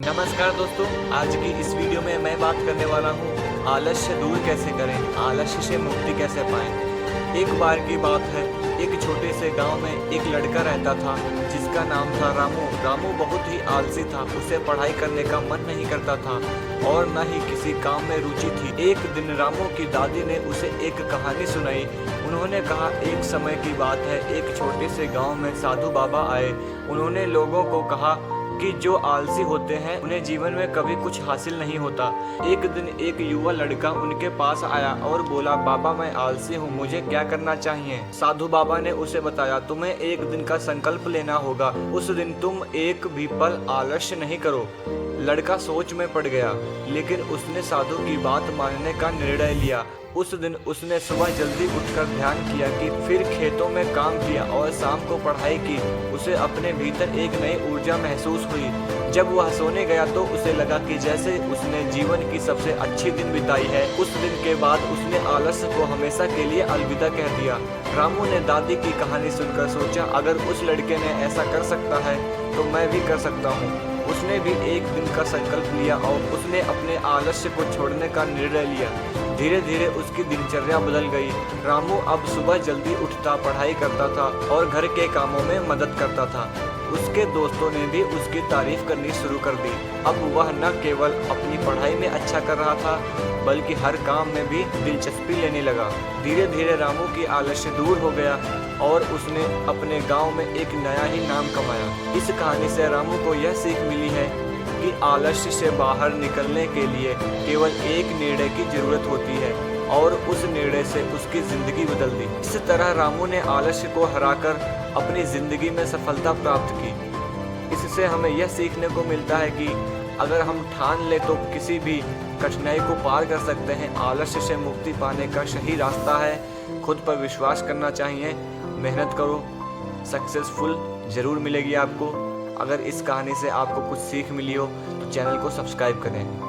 नमस्कार दोस्तों, आज की इस वीडियो में मैं बात करने वाला हूँ आलस्य दूर कैसे करें, आलस्य से मुक्ति कैसे पाएं। एक बार की बात है, एक छोटे से गांव में एक लड़का रहता था जिसका नाम था रामू। रामू बहुत ही आलसी था, उसे पढ़ाई करने का मन नहीं करता था और न ही किसी काम में रुचि थी। एक दिन रामू की दादी ने उसे एक कहानी सुनाई। उन्होंने कहा, एक समय की बात है, एक छोटे से गांव में साधु बाबा आए। उन्होंने लोगों को कहा कि जो आलसी होते हैं उन्हें जीवन में कभी कुछ हासिल नहीं होता। एक दिन एक युवा लड़का उनके पास आया और बोला, बाबा मैं आलसी हूँ, मुझे क्या करना चाहिए। साधु बाबा ने उसे बताया, तुम्हें एक दिन का संकल्प लेना होगा, उस दिन तुम एक भी पल आलस्य नहीं करो। लड़का सोच में पड़ गया, लेकिन उसने साधु की बात मानने का निर्णय लिया। उस दिन उसने सुबह जल्दी उठकर ध्यान किया कि फिर खेतों में काम किया और शाम को पढ़ाई की। उसे अपने भीतर एक नई ऊर्जा महसूस हुई। जब वह सोने गया तो उसे लगा कि जैसे उसने जीवन की सबसे अच्छी दिन बिताई है। उस दिन के बाद उसने आलस्य को हमेशा के लिए अलविदा कह दिया। रामू ने दादी की कहानी सुनकर सोचा, अगर उस लड़के ने ऐसा कर सकता है तो मैं भी कर सकता हूँ। उसने भी एक दिन का संकल्प लिया और उसने अपने आलस्य को छोड़ने का निर्णय लिया। धीरे धीरे उसकी दिनचर्या बदल गई। रामू अब सुबह जल्दी उठता, पढ़ाई करता था और घर के कामों में मदद करता था। उसके दोस्तों ने भी उसकी तारीफ करनी शुरू कर दी। अब वह न केवल अपनी पढ़ाई में अच्छा कर रहा था, बल्कि हर काम में भी दिलचस्पी लेने लगा। धीरे धीरे रामू की आलस्य दूर हो गया और उसने अपने गांव में एक नया ही नाम कमाया। इस कहानी से रामू को यह सीख मिली है कि आलस्य से बाहर निकलने के लिए केवल एक निर्णय की जरूरत होती है और उस निर्णय से उसकी जिंदगी बदल दी। इस तरह रामू ने आलस्य को हराकर अपनी जिंदगी में सफलता प्राप्त की। इससे हमें यह सीखने को मिलता है कि अगर हम ठान ले तो किसी भी कठिनाई को पार कर सकते हैं। आलस्य से मुक्ति पाने का सही रास्ता है खुद पर विश्वास करना चाहिए, मेहनत करो, सक्सेसफुल जरूर मिलेगी आपको। अगर इस कहानी से आपको कुछ सीख मिली हो तो चैनल को सब्सक्राइब करें।